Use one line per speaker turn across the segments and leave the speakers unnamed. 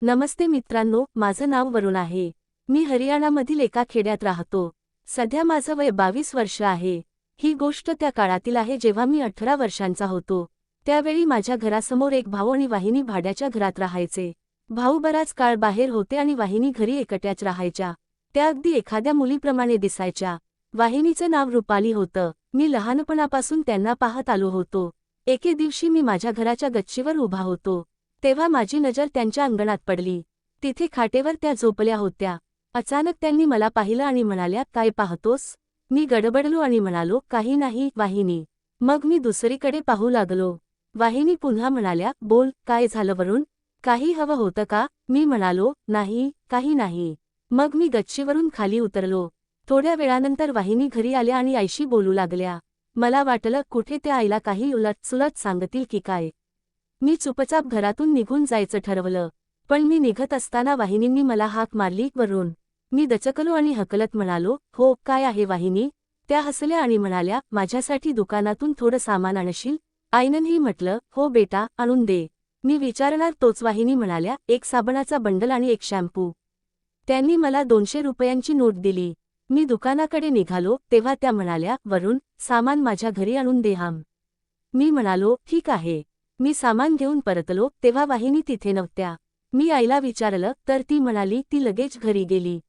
नमस्ते मित्रांनो, माझं नाव वरुण आहे। मी हरियाणामधील एका खेड्यात राहतो। सध्या माझं वय 22 वर्ष आहे। ही गोष्ट त्या काळातील आहे जेव्हा मी 18 वर्षांचा होतो। त्यावेळी माझ्या घरासमोर एक भाऊ आणि वाहिनी भाड्याच्या घरात राहायचे। भाऊ बराच काळ बाहेर होते आणि वाहिनी घरी एकट्याच राहायच्या। त्या अगदी एखाद्या मुलीप्रमाणे दिसायच्या। वाहिनीचं नाव रुपाली होतं। मी लहानपणापासून त्यांना पाहत आलो होतो। एके दिवशी मी माझ्या घराच्या गच्चीवर उभा होतो। तेव्हा माझी नजर त्यांच्या अंगणात पडली। तिथे खाटेवर त्या झोपल्या होत्या। अचानक त्यांनी मला पाहिलं आणि म्हणाल्या, "काय पाहतोस?" मी गडबडलो आणि म्हणालो, "काही नाही वाहिनी." मग मी दुसरीकडे पाहू लागलो। वाहिनी पुन्हा म्हणाल्या, "बोल, काय झालं वरुण? काही हवं होतं का?" मी म्हणालो, "नाही, काही नाही." मग मी गच्चीवरून खाली उतरलो। थोड्या वेळानंतर वाहिनी घरी आल्या आणि आईशी बोलू लागल्या। मला वाटलं कुठे त्या आईला काही उलटसुलट सांगतील की काय। मी चुपचाप घरातून निघून जायचं ठरवलं। पण मी निघत असताना वाहिनींनी मला हाक मारली, "वरुण." मी दचकलो आणि हकलत म्हणालो, "हो, काय आहे वाहिनी?" त्या हसल्या आणि म्हणाल्या, "माझ्यासाठी दुकानातून थोडं सामान आणशील?" आईनंही म्हटलं, "हो बेटा, आणून दे." मी विचारणार तोच वाहिनी म्हणाल्या, "एक साबणाचा बंडल आणि एक शॅम्पू." त्यांनी मला 200 रुपयांची नोट दिली। मी दुकानाकडे निघालो तेव्हा त्या म्हणाल्या, "वरुण, सामान माझ्या घरी आणून दे हम." मी म्हणालो, "ठीक आहे." मी सामान घेऊन परतलो तेव्हा वाहिनी तिथे नव्हत्या। मी आईला विचारलं तर ती म्हणाली ती लगेच घरी गेली।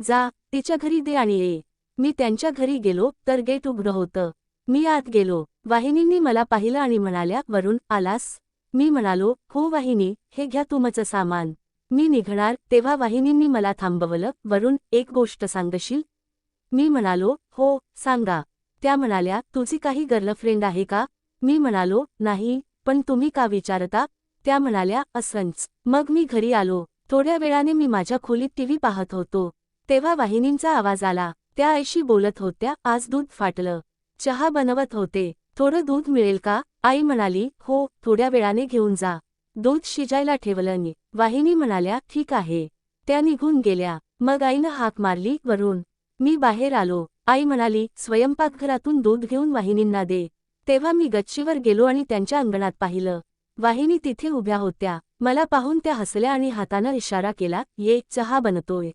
"जा, तिच्या घरी दे आणि ये." मी त्यांच्या घरी गेलो तर गेट उघडं होतं। मी आत गेलो। वाहिनींनी मला पाहिलं आणि म्हणाल्या, "वरुण, आलास?" मी म्हणालो, "हो वाहिनी, हे घ्या तुमचं सामान." मी निघणार तेव्हा वाहिनींनी मला थांबवलं, "वरुण, एक गोष्ट सांगशील?" मी म्हणालो, "हो, सांगा." त्या म्हणाल्या, "तुझी काही गर्लफ्रेंड आहे का?" मी म्हणालो, "नाही, पण तुम्ही का विचारता?" त्या म्हणाल्या, "असंच." मग मी घरी आलो। थोड्या वेळाने मी माझ्या खोलीत टीव्ही पाहत होतो। तेव्हा वाहिनींचा आवाज आला। त्या आईशी बोलत होत्या, "आज दूध फाटलं. चहा बनवत होते. थोडं दूध मिळेल का?" आई म्हणाली, "हो, थोड्या वेळाने घेऊन जा." दूध शिजायला ठेवलं नि वाहिनी म्हणाल्या, "ठीक आहे." त्या निघून गेल्या। मग आईनं हाक मारली, "वरुण." मी बाहेर आलो। आई म्हणाली, "स्वयंपाकघरातून दूध घेऊन वाहिनींना दे." तेव्हा मी गच्चीवर गेलो आणि त्यांच्या अंगणात पाहिलं। वाहिनी तिथे उभ्या होत्या। मला पाहून त्या हसल्या आणि हातानं इशारा केला, "ये, चहा बनतोय."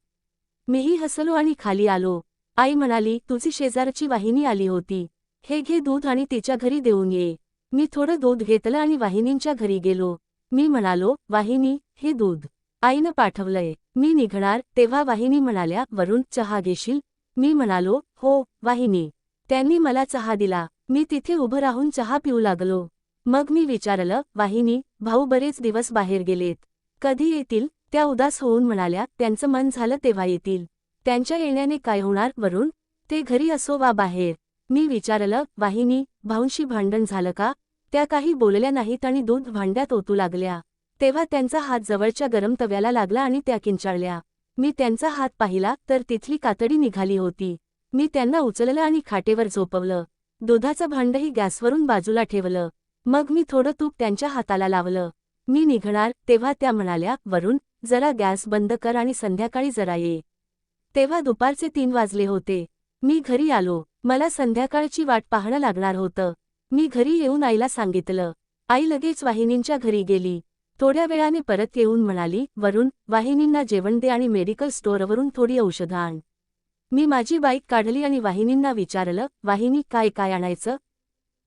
मीही हसलो आणि खाली आलो। आई म्हणाली, "तुझी शेजारची वाहिनी आली होती. हे घे दूध आणि तिच्या घरी देऊन ये." मी थोडं दूध घेतलं आणि वाहिनींच्या घरी गेलो। मी म्हणालो, "वाहिनी, हे दूध आईनं पाठवलंय." मी निघणार तेव्हा वाहिनी म्हणाल्या, "वरुण, चहा घेशील?" मी म्हणालो, "हो, वाहिनी." त्यांनी मला चहा दिला। मी तिथे उभं राहून चहा पिऊ लागलो। मग मी विचारलं, "वाहिनी, भाऊ बरेच दिवस बाहेर गेलेत. कधी येतील?" त्या उदास होऊन म्हणाल्या, "त्यांचं मन झालं तेव्हा येतील." "त्यांच्या येण्याने काय होणार वरुण? ते घरी असो वा बाहेर." मी विचारलं, "वाहिनी, भाऊंशी भांडण झालं का?" त्या काही बोलल्या नाहीत आणि दूध भांड्यात ओतू लागल्या। तेव्हा त्यांचा हात जवळच्या गरम तव्याला लागला आणि त्या किंचाळल्या। मी त्यांचा हात पाहिला तर तिथली कातडी निघाली होती। मी त्यांना उचललं आणि खाटेवर झोपवलं। दुधाचं भांडही गॅसवरून बाजूला ठेवलं। मग मी थोडं तूप त्यांच्या हाताला लावलं। मी निघणार तेव्हा त्या म्हणाल्या, "वरुण, जरा गॅस बंद कर आणि संध्याकाळी जरा ये." तेव्हा दुपारचे 3 वाजले होते। मी घरी आलो। मला संध्याकाळची वाट पाहणं लागणार होतं। मी घरी येऊन आईला सांगितलं। आई लगेच वाहिनींच्या घरी गेली। थोड्या वेळाने परत येऊन म्हणाली, "वरुण, वाहिनींना जेवण दे आणि मेडिकल स्टोअरवरून थोडी औषधं आण." मी माझी बाईक काढली आणि वाहिनींना विचारलं, "वाहिनी, काय काय आणायचं?"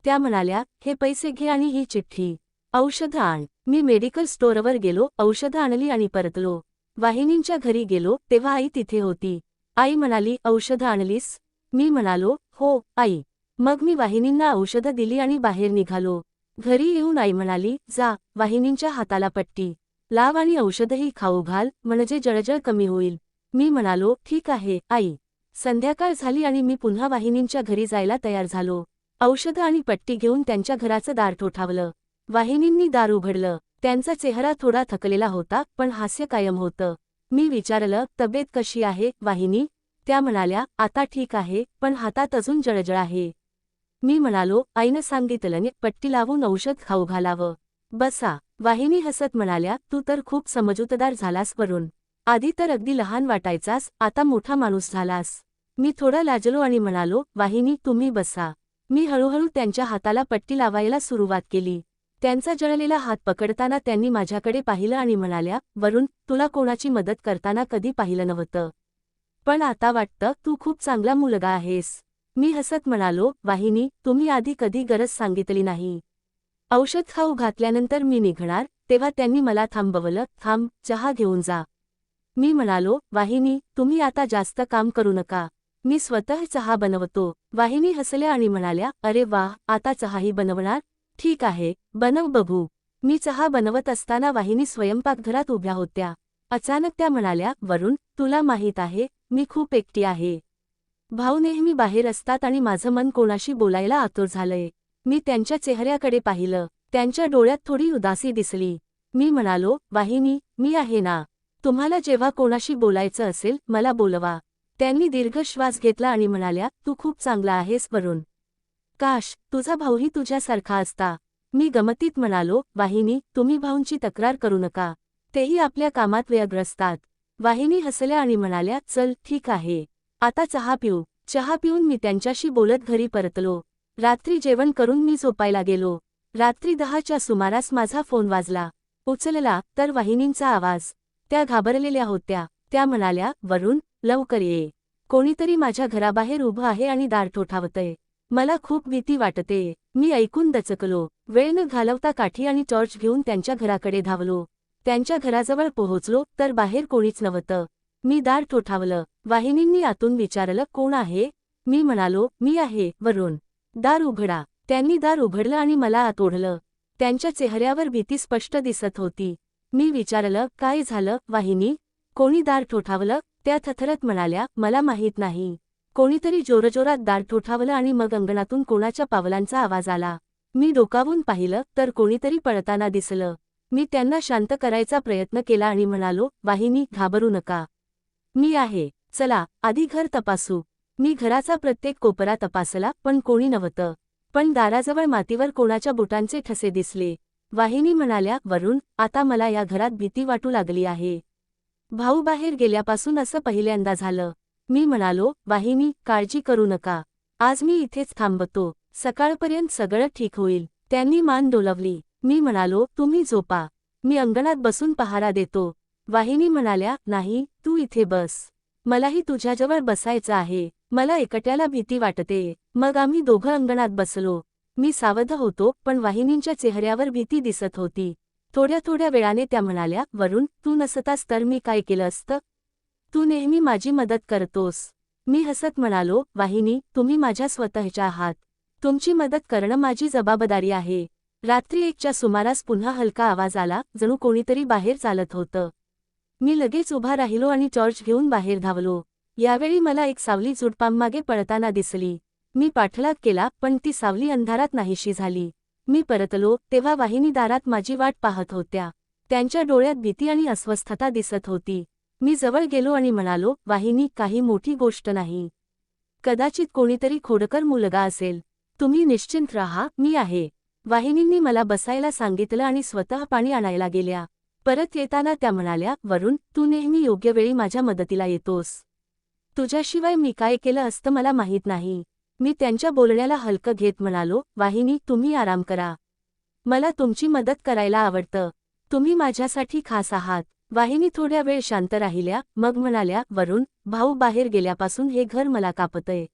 त्या म्हणाल्या, "हे पैसे घे आणि ही चिठ्ठी. औषधं आण." मी मेडिकल स्टोअरवर गेलो, औषधं आणली आणि परतलो। वाहिनींच्या घरी गेलो तेव्हा आई तिथे होती। आई म्हणाली, "औषधं आणलीस?" मी म्हणालो, "हो, आई." मग मी वाहिनींना औषधं दिली आणि बाहेर निघालो। घरी येऊन आई म्हणाली, "जा, वाहिनींच्या हाताला पट्टी लाव आणि औषधही खाऊ घाल, म्हणजे जळजळ कमी होईल." मी म्हणालो, "ठीक आहे, आई." संध्याकाळ झाली आणि मी पुन्हा वाहिनींच्या घरी जायला तयार झालो। औषधं आणि पट्टी घेऊन त्यांच्या घराचं दार ठोठावलं। वाहिनींनी दार उघडलं। त्यांचा चेहरा थोडा थकलेला होता, पण हास्य कायम होतं। मी विचारलं, "तब्येत कशी आहे, वाहिनी?" त्या म्हणाल्या, "आता ठीक आहे, पण हातात अजून जळजळ आहे." मी म्हणालो, "आईनं सांगितलं ने पट्टी लावून औषध खाऊ घालावं. बसा." वाहिनी हसत म्हणाल्या, "तू तर खूप समजूतदार झालास वरुण. आधी तर अगदी लहान वाटायचास, आता मोठा माणूस झालास." मी थोडा लाजलो आणि म्हणालो, "वाहिनी, तुम्ही बसा." मी हळूहळू त्यांच्या हाताला पट्टी लावायला सुरुवात केली। त्यांचा जळलेला हात पकडताना त्यांनी माझ्याकडे पाहिलं आणि म्हणाल्या, वरुण, तुला कोणाची मदत करताना कधी पाहिलं नव्हतं. पण आता वाटतं तू खूप चांगला मुलगा आहेस. मी हसत म्हणालो, वाहिनी, तुम्ही आधी कधी गरज सांगितली नाही. औषध खाऊ घातल्यानंतर मी निघणार, तेव्हा त्यांनी मला थांबवलं. थांब, चहा घेऊन जा. मी म्हणालो, वाहिनी, तुम्ही आता जास्त काम करू नका. मी स्वतः चहा बनवतो. वाहिनी हसल्या आणि म्हणाल्या, अरे वाह, आता चहाही बनवणार? ठीक आहे, बनव बघू. मी चहा बनवत असताना वाहिनी स्वयंपाकघरात उभ्या होत्या. अचानक त्या म्हणाल्या, वरुण, तुला माहीत आहे, मी खूप एकटी आहे. भाऊ नेहमी बाहेर असतात आणि माझं मन कोणाशी बोलायला आतुर झालंय. मी त्यांच्या चेहऱ्याकडे पाहिलं. त्यांच्या डोळ्यात थोडी उदासी दिसली. मी म्हणालो, वाहिनी, मी आहे ना. तुम्हाला जेव्हा कोणाशी बोलायचं असेल, मला बोलवा. त्यांनी दीर्घ श्वास घेतला आणि म्हणाल्या, तू खूप चांगला आहेस वरुण. काश, तुझा भाऊही तुझ्यासारखा असता. मी गमतीत म्हणालो, वाहिनी, तुम्ही भाऊंची तक्रार करू नका. तेही आपल्या कामात व्यग्र असतात. वाहिनी हसल्या आणि म्हणाल्या, चल, ठीक आहे. आता चहा पिऊ. चहा पिऊन मी त्यांच्याशी बोलत घरी परतलो. रात्री जेवण करून मी झोपायला गेलो. रात्री 10च्या सुमारास माझा फोन वाजला. उचलला तर वाहिनींचा आवाज. त्या घाबरलेल्या होत्या. त्या म्हणाल्या, वरुण, लवकर ये. कोणीतरी माझ्या घराबाहेर उभं आहे आणि दार ठोठावतंय. मला खूप भीती वाटते. मी ऐकून दचकलो. वेळ न घालवता काठी आणि टॉर्च घेऊन त्यांच्या घराकडे धावलो. त्यांच्या घराजवळ पोहोचलो तर बाहेर कोणीच नव्हतं. मी दार ठोठावलं. वाहिनींनी आतून विचारलं, कोण आहे? मी म्हणालो, मी आहे, वरुण. दार उघडा. त्यांनी दार उघडलं आणि मला आत ओढलं. त्यांच्या चेहऱ्यावर भीती स्पष्ट दिसत होती. मी विचारलं, काय झालं, वाहिनी? कोणी दार ठोठावलं? त्या थरथरत म्हणाल्या, मला माहीत नाही. कोणीतरी जोरजोरात दार ठोठावलं आणि मग अंगणातून कोणाच्या पावलांचा आवाज आला. मी डोकावून पाहिलं तर कोणीतरी पळताना दिसलं. मी त्यांना शांत करायचा प्रयत्न केला आणि म्हणालो, वाहिनी, घाबरू नका. मी आहे. चला, आधी घर तपासू. मी घराचा प्रत्येक कोपरा तपासला पण कोणी नव्हतं. पण दाराजवळ मातीवर कोणाच्या बुटांचे ठसे दिसले. वाहिनी म्हणाल्या, वरुण, आता मला या घरात भीती वाटू लागली आहे. भाऊ बाहेर गेल्यापासून असं पहिल्यांदा झालं. मी म्हणालो, वाहिनी, काळजी करू नका. आज मी इथेच थांबतो. सकाळपर्यंत सगळं ठीक होईल. त्यांनी मान डोलवली. मी म्हणालो, तुम्ही झोपा. मी अंगणात बसून पहारा देतो. वाहिनी म्हणाल्या, नाही, तू इथे बस. मलाही तुझ्याजवळ बसायचं आहे. मला एकट्याला भीती वाटते. मग आम्ही दोघं अंगणात बसलो. मी सावध होतो पण वाहिनींच्या चेहऱ्यावर भीती दिसत होती. थोड्या थोड्या वेळाने त्या म्हणाल्या, वरुण, तू नसतास तर मी काय केलं असतं? तू नेहमी माझी मदत करतोस. मी हसत म्हणालो, वाहिनी, तुम्ही माझ्या स्वतःच्या आहात. तुमची मदत करणं माझी जबाबदारी आहे. रात्री 1च्या सुमारास पुन्हा हलका आवाज आला, जणू कोणीतरी बाहेर चालत होतं. मी लगेच उभा राहिलो आणि टॉर्च घेऊन बाहेर धावलो. यावेळी मला एक सावली झुडपांमागे पळताना दिसली. मी पाठलाग केला पण ती सावली अंधारात नाहीशी झाली. मी परतलो तेव्हा वाहिनी दारात माझी वाट पाहत होत्या. त्यांच्या डोळ्यात भीती आणि अस्वस्थता दिसत होती. मी जवळ गेलो आणि म्हणालो, वाहिनी, काही मोठी गोष्ट नाही. कदाचित कोणीतरी खोडकर मुलगा असेल. तुम्ही निश्चिंत राहा, मी आहे. वाहिनींनी मला बसायला सांगितलं आणि स्वतः पाणी आणायला गेल्या. परत येताना त्या म्हणाल्या, वरुण, तू नेहमी योग्य वेळी माझ्या मदतीला येतोस. तुझ्याशिवाय मी काय केलं असतं मला माहीत नाही. मी त्यांच्या बोलण्याला हलकं घेत म्हणालो, वाहिनी, तुम्ही आराम करा. मला तुमची मदत करायला आवडतं. तुम्ही माझ्यासाठी खास आहात. वाहिनी थोड्या वेळ शांत राहिल्या, मग म्हणाल्या, वरुण, भाऊ बाहेर गेल्यापासून हे घर मला कापतंय.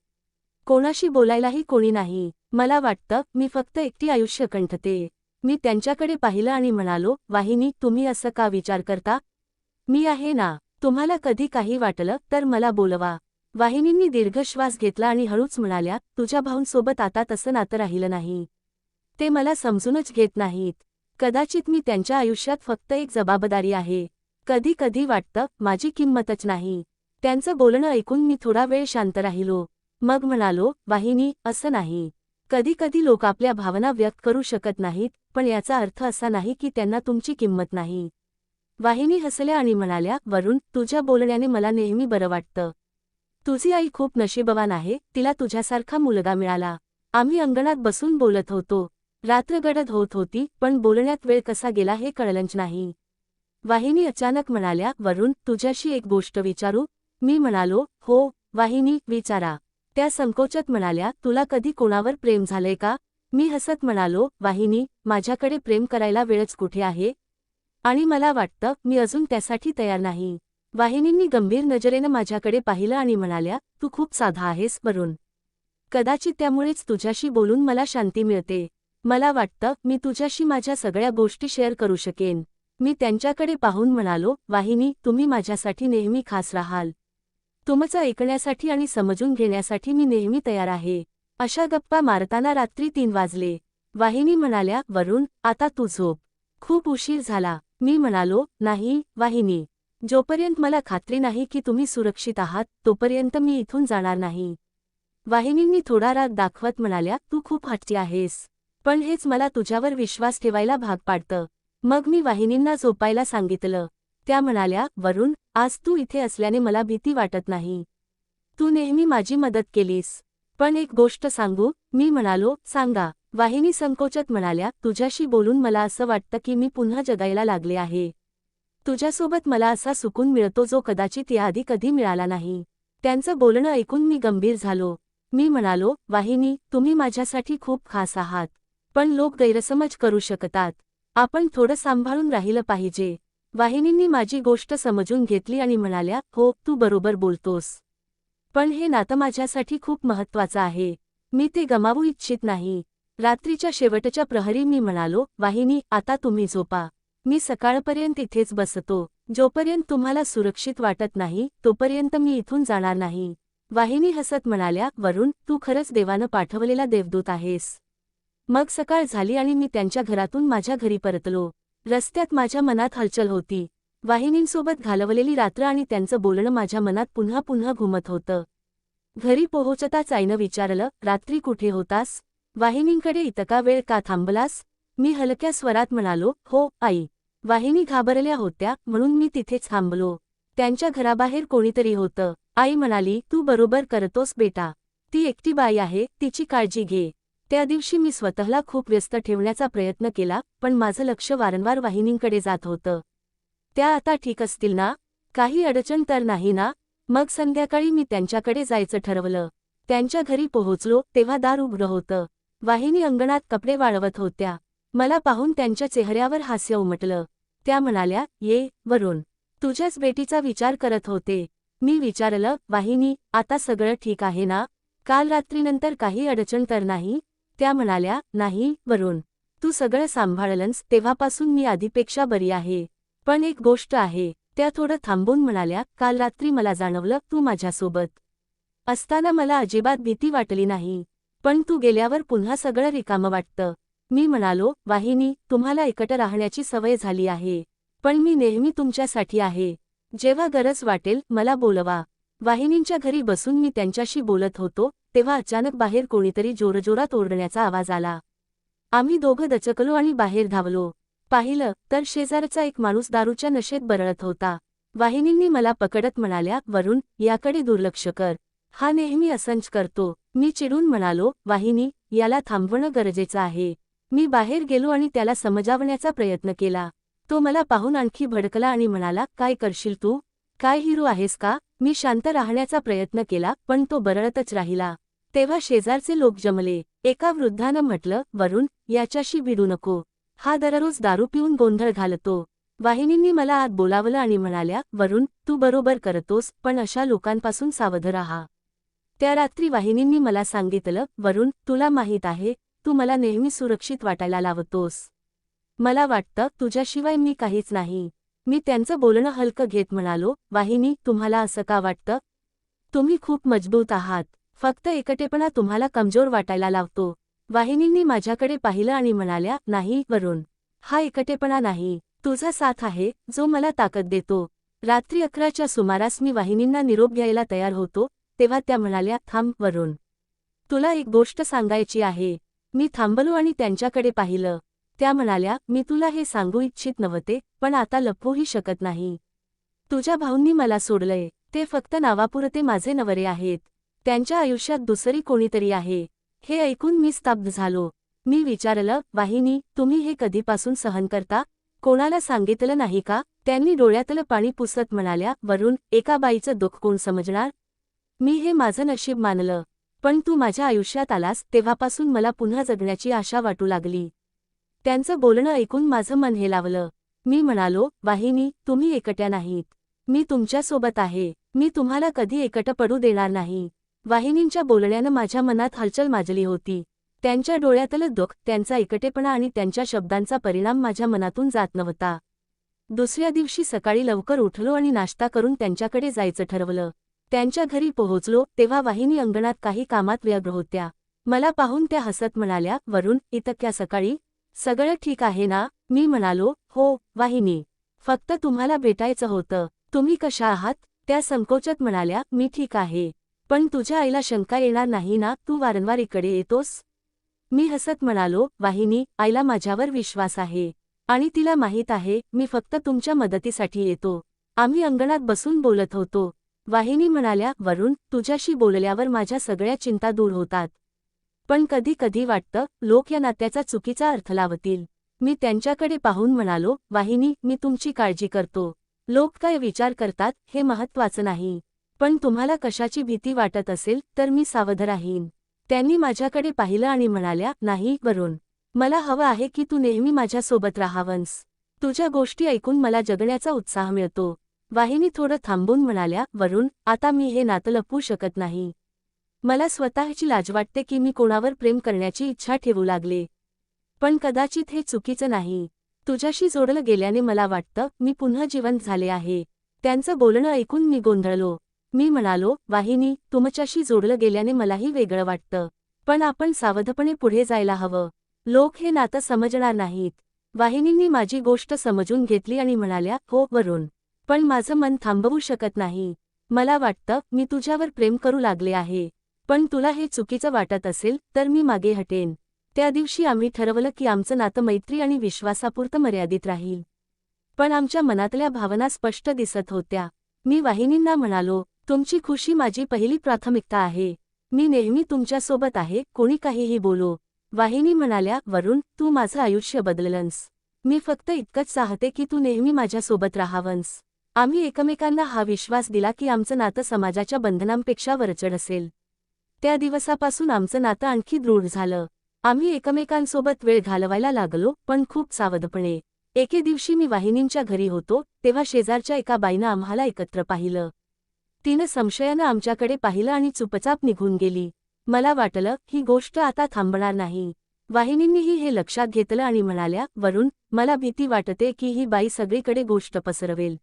कोणाशी बोलायलाही कोणी नाही. मला वाटतं मी फक्त एकटी आयुष्य कंठते. मी त्यांच्याकडे पाहिलं आणि म्हणालो, वाहिनी, तुम्ही असं का विचार करता? मी आहे ना. तुम्हाला कधी काही वाटलं तर मला बोलवा. वाहिनींनी दीर्घ श्वास घेतला आणि हळूच म्हणाल्या, तुझ्या भाऊंसोबत आता तसं नातं राहिलं नाही. ते मला समजूनच घेत नाहीत. कदाचित मी त्यांच्या आयुष्यात फक्त एक जबाबदारी आहे. कधी कधी वाटतं माझी किंमतच नाही. त्यांचं बोलणं ऐकून मी थोडा वेळ शांत राहिलो. मग म्हणालो, वाहिनी, असं नाही. कधी कधी लोक आपल्या भावना व्यक्त करू शकत नाहीत पण याचा अर्थ असा नाही की त्यांना तुमची किंमत नाही. वाहिनी हसल्या आणि म्हणाल्या, वरुण, तुझ्या बोलण्याने मला नेहमी बरं वाटतं. तुझी आई खूप नशीबवान आहे, तिला तुझ्यासारखा मुलगा मिळाला. आम्ही अंगणात बसून बोलत होतो. रात्र गडद होत होती पण बोलण्यात वेळ कसा गेला हे कळलंच नाही. वाहिनी अचानक म्हणाल्या, वरुण, तुझ्याशी एक गोष्ट विचारू? मी म्हणालो, हो, वाहिनी, विचारा. त्या संकोचत म्हणाल्या, तुला कधी कोणावर प्रेम झालंय का? मी हसत म्हणालो, वाहिनी, माझ्याकडे प्रेम करायला वेळच कुठे आहे? आणि मला वाटतं मी अजून त्यासाठी तयार नाही. वाहिनींनी गंभीर नजरेनं माझ्याकडे पाहिलं आणि म्हणाल्या, तू खूप साधा आहेस वरुण. कदाचित त्यामुळेच तुझ्याशी बोलून मला शांती मिळते. मला वाटतं मी तुझ्याशी माझ्या सगळ्या गोष्टी शेअर करू शकेन. मी त्यांच्याकडे पाहून म्हणालो, वाहिनी, तुम्ही माझ्यासाठी नेहमी खास राहाल. तुमचं ऐकण्यासाठी आणि समजून घेण्यासाठी मी नेहमी तयार आहे. अशा गप्पा मारताना रात्री 3 वाजले. वाहिनी म्हणाल्या, वरुण, आता तू झोप. खूप उशीर झाला. मी म्हणालो, नाही, वाहिनी. जोपर्यंत मला खात्री नाही की तुम्ही सुरक्षित आहात, तोपर्यंत मी इथून जाणार नाही. वाहिनींनी थोडा राग दाखवत म्हणाल्या, तू खूप हट्टी आहेस. पण हेच मला तुझ्यावर विश्वास ठेवायला भाग पाडतं. मग मी वाहिनींना झोपायला सांगितलं. त्या म्हणाल्या, वरुण, आज तू इथे असल्याने मला भीती वाटत नाही. तू नेहमी माझी मदत केलीस. पण एक गोष्ट सांगू? मी म्हणालो, सांगा. वाहिनी संकोचत म्हणाल्या, तुझ्याशी बोलून मला असं वाटतं की मी पुन्हा जगायला लागले आहे. तुझ्यासोबत मला असा सुकून मिळतो जो कदाचित याआधी कधी मिळाला नाही. त्यांचं बोलणं ऐकून मी गंभीर झालो. मी म्हणालो, वाहिनी, तुम्ही माझ्यासाठी खूप खास आहात. पण लोक गैरसमज करू शकतात. आपण थोडं सांभाळून राहिलं पाहिजे. वाहिनींनी माझी गोष्ट समजून घेतली आणि म्हणाल्या, हो, तू बरोबर बोलतोस. पण हे नातं माझ्यासाठी खूप महत्त्वाचं आहे. मी ते गमावू इच्छित नाही. रात्रीच्या शेवटच्या प्रहरी मी म्हणालो, वाहिनी, आता तुम्ही झोपा. मी सकाळपर्यंत इथेच बसतो. जोपर्यंत तुम्हाला सुरक्षित वाटत नाही, तोपर्यंत मी इथून जाणार नाही. वाहिनी हसत म्हणाल्या, वरुण, तू खरंच देवानं पाठवलेला देवदूत आहेस. मग सकाळ झाली आणि मी त्यांच्या घरातून माझ्या घरी परतलो. रस्त्यात माझ्या मनात हलचल होती. वाहिनींसोबत घालवलेली रात्र आणि त्यांचं बोलणं माझ्या मनात पुन्हा पुन्हा घुमत होतं. घरी पोहोचताच आईनं विचारलं, रात्री कुठे होतास? वाहिनींकडे इतका वेळ का थांबलास? मी हलक्या स्वरात म्हणालो, हो, आई. वाहिनी घाबरल्या होत्या म्हणून मी तिथेच थांबलो. त्यांच्या घराबाहेर कोणीतरी होतं. आई म्हणाली, तू बरोबर करतोस बेटा. ती एकटी बाई आहे, तिची काळजी घे. त्या दिवशी मी स्वतःला खूप व्यस्त ठेवण्याचा प्रयत्न केला, पण माझं लक्ष वारंवार वाहिनींकडे जात होतं. त्या आता ठीक असतील ना? काही अडचण तर नाही ना? मग संध्याकाळी मी त्यांच्याकडे जायचं ठरवलं. त्यांच्या घरी पोहोचलो तेव्हा दार उघडं होतं. वाहिनी अंगणात कपडे वाळवत होत्या. मला पाहून त्यांच्या चेहऱ्यावर हास्य उमटलं. त्या म्हणाल्या, ये, वरुण. तुझ्याच बेटीचा विचार करत होते. मी विचारलं, वाहिनी, आता सगळं ठीक आहे ना? काल रात्रीनंतर काही अडचण तर नाही? त्या म्हणाल्या, नाही, वरुण. तू सगळं सांभाळलंस तेव्हापासून मी आधीपेक्षा बरी आहे. पण एक गोष्ट आहे. त्या थोडं थांबून म्हणाल्या, काल रात्री मला जाणवलं, तू माझ्यासोबत असताना मला अजिबात भीती वाटली नाही. पण तू गेल्यावर पुन्हा सगळं रिकामं वाटतं. मी म्हणालो, वाहिनी, तुम्हाला एकटं राहण्याची सवय झाली आहे. पण मी नेहमी तुमच्यासाठी आहे. जेव्हा गरज वाटेल मला बोलवा. वाहिनींच्या घरी बसून मी त्यांच्याशी बोलत होतो, तेव्हा अचानक बाहेर कोणीतरी जोरजोरात ओरडण्याचा आवाज आला. आम्ही दोघं दचकलो आणि बाहेर धावलो. पाहिलं तर शेजारचा एक माणूस दारूच्या नशेत बरळत होता. वाहिनींनी मला पकडत म्हणाल्या, वरुण, याकडे दुर्लक्ष कर. हा नेहमी असंच करतो. मी चिडून म्हणालो, वाहिनी, याला थांबवणं गरजेचं आहे. मी बाहेर गेलो आणि त्याला समजावण्याचा प्रयत्न केला. तो मला पाहून आणखी भडकला आणि म्हणाला, काय करशील तू? काय हिरो आहेस का? मी शांत राहण्याचा प्रयत्न केला, पण तो बरळतच राहिला. तेव्हा शेजारचे लोक जमले. एका वृद्धानं म्हटलं, वरुण, याच्याशी भिडू नको. हा दररोज दारू पिऊन गोंधळ घालतो. वाहिनींनी मला आत बोलावलं आणि म्हणाल्या, वरुण, तू बरोबर करतोस, पण अशा लोकांपासून सावध राहा. त्या रात्री वाहिनींनी मला सांगितलं, वरुण, तुला माहीत आहे, तू मला नेहमी सुरक्षित वाटायला लावतोस. मला वाटतं तुझ्याशिवाय मी काहीच नाही. मी त्यांचं बोलणं हलकं घेत म्हणालो, वाहिनी, तुम्हाला असं का वाटतं? तुम्ही खूप मजबूत आहात. फक्त एकटेपणा तुम्हाला कमजोर वाटायला लावतो. वाहिनींनी माझ्याकडे पाहिलं आणि म्हणाल्या, नाही, वरुण. हा एकटेपणा नाही, तुझा साथ आहे, जो मला ताकद देतो. रात्री 11च्या सुमारास मी वाहिनींना निरोप घ्यायला तयार होतो, तेव्हा त्या म्हणाल्या, थांब, वरुण. तुला एक गोष्ट सांगायची आहे. मी थांबलो आणि त्यांच्याकडे पाहिलं. त्या म्हणाल्या, मी तुला हे सांगू इच्छित नव्हते, पण आता लपवूही शकत नाही. तुझ्या भाऊंनी मला सोडलंय. ते फक्त नावापुरते माझे नवरे आहेत. त्यांच्या आयुष्यात दुसरी कोणीतरी आहे. हे ऐकून मी स्तब्ध झालो. मी विचारलं, वाहिनी, तुम्ही हे कधीपासून सहन करता? कोणाला सांगितलं नाही का? त्यांनी डोळ्यातलं पाणी पुसत म्हणाल्या, वरुण, एका बाईचं दुःख कोण समजणार? मी हे माझं नशीब मानलं. पण तू माझ्या आयुष्यात आलास तेव्हापासून मला पुन्हा जगण्याची आशा वाटू लागली. त्यांचं बोलणं ऐकून माझं मन हेलावलं. मी म्हणालो, वाहिनी, तुम्ही एकट्या नाहीत. मी तुमच्यासोबत आहे. मी तुम्हाला कधी एकटं पडू देणार नाही. वाहिनींच्या बोलण्यानं माझ्या मनात हलचल माजली होती. त्यांच्या डोळ्यातलं दुःख, त्यांचा एकटेपणा आणि त्यांच्या शब्दांचा परिणाम माझ्या मनातून जात नव्हता. दुसऱ्या दिवशी सकाळी लवकर उठलो आणि नाश्ता करून त्यांच्याकडे जायचं ठरवलं. त्यांच्या घरी पोहोचलो तेव्हा वाहिनी अंगणात काही कामात व्यग्र होत्या. मला पाहून त्या हसत म्हणाल्या, वरुण, इतक्या सकाळी? सगळं ठीक आहे ना? मी म्हणालो, हो वाहिनी. फक्त तुम्हाला भेटायचं होतं. तुम्ही कशा आहात? त्या संकोचत म्हणाल्या, मी ठीक आहे. पण तुझ्या आईला शंका येणार नाही ना, तू वारंवार इकडे येतोस? मी हसत म्हणालो, वाहिनी, आईला माझ्यावर विश्वास आहे. आणि तिला माहीत आहे, मी फक्त तुमच्या मदतीसाठी येतो. आम्ही अंगणात बसून बोलत होतो. वाहिनी म्हणाल्या, वरुण, तुझ्याशी बोलल्यावर माझ्या सगळ्या चिंता दूर होतात. पण कधी कधी वाटतं, लोक या नात्याचा चुकीचा अर्थ लावतील. मी त्यांच्याकडे पाहून म्हणालो, वाहिनी, मी तुमची काळजी करतो. लोक काय विचार करतात हे महत्त्वाचं नाही. पण तुम्हाला कशाची भीती वाटत असेल तर मी सावध राहीन. त्यांनी माझ्याकडे पाहिलं आणि म्हणाल्या, नाही वरुण, मला हवं आहे की तू नेहमी माझ्यासोबत राहावंस. तुझ्या गोष्टी ऐकून मला जगण्याचा उत्साह मिळतो. वाहिनी थोडं थांबून म्हणाल्या, वरुण, आता मी हे नातं लपवू शकत नाही. मला स्वतःची लाज वाटते की मी कोणावर प्रेम करण्याची इच्छा ठेवू लागले. पण कदाचित हे चुकीचं नाही. तुझ्याशी जोडलं गेल्याने मला वाटतं, मी पुन्हा जिवंत झाले आहे. त्यांचं बोलणं ऐकून मी गोंधळलो. मी म्हणालो, वाहिनी, तुमच्याशी जोडलं गेल्याने मलाही वेगळं वाटतं. पण आपण सावधपणे पुढे जायला हवं. लोक हे नातं समजणार नाहीत. वाहिनींनी माझी गोष्ट समजून घेतली आणि म्हणाल्या, हो वरुण, पण माझं मन थांबवू शकत नाही. मला वाटतं, मी तुझ्यावर प्रेम करू लागले आहे. पण तुला हे चुकीचं वाटत असेल तर मी मागे हटेन. त्या दिवशी आम्ही ठरवलं की आमचं नातं मैत्री आणि विश्वासापुरतं मर्यादित राहील. पण आमच्या मनातल्या भावना स्पष्ट दिसत होत्या. मी वाहिनींना म्हणालो, तुमची खुशी माझी पहिली प्राथमिकता आहे. मी नेहमी तुमच्यासोबत आहे, कोणी काहीही बोलो. वाहिनी म्हणाल्या, वरुण, तू माझं आयुष्य बदललंस. मी फक्त इतकंच चाहते की तू नेहमी माझ्यासोबत राहावंस. आम्ही एकमेकांना हा विश्वास दिला की आमचं नातं समाजाच्या बंधनांपेक्षा वरचढ असेल. त्या दिवसापासून आमचं नातं आणखी दृढ झालं. आम्ही एकमेकांसोबत वेळ घालवायला लागलो, पण खूप सावधपणे. एके दिवशी मी वाहिनींच्या घरी होतो तेव्हा शेजारच्या एका बाईनं आम्हाला एकत्र पाहिलं. तिनं संशयानं आमच्याकडे पाहिलं आणि चुपचाप निघून गेली. मला वाटलं, ही गोष्ट आता थांबणार नाही. वाहिनींनीही हे लक्षात घेतलं आणि म्हणाल्या, वरुण, मला भीती वाटते की ही बाई सगळीकडे गोष्ट पसरवेल.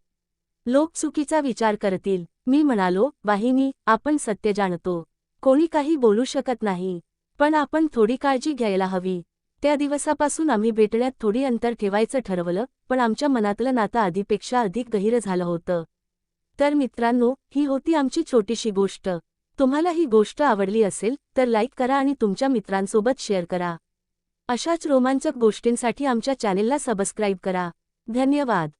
लोक चुकीचा विचार करतील. मी म्हणालो, वाहिनी, आपण सत्य जाणतो. कोणी काही बोलू शकत नाही. पण आपण थोडी काळजी घ्यायला हवी. त्या दिवसापासून आम्ही भेटण्यात थोडी अंतर ठेवायचं ठरवलं, पण आमच्या मनातलं नातं आधीपेक्षा अधिक गहिरं झालं होतं. तर मित्रांनो, ही होती आमची छोटीशी गोष्ट. तुम्हाला ही गोष्ट आवडली असेल तर लाईक करा आणि तुमच्या मित्रांसोबत शेअर करा. अशाच रोमांचक गोष्टींसाठी आमच्या चॅनेलला सबस्क्राईब करा. धन्यवाद.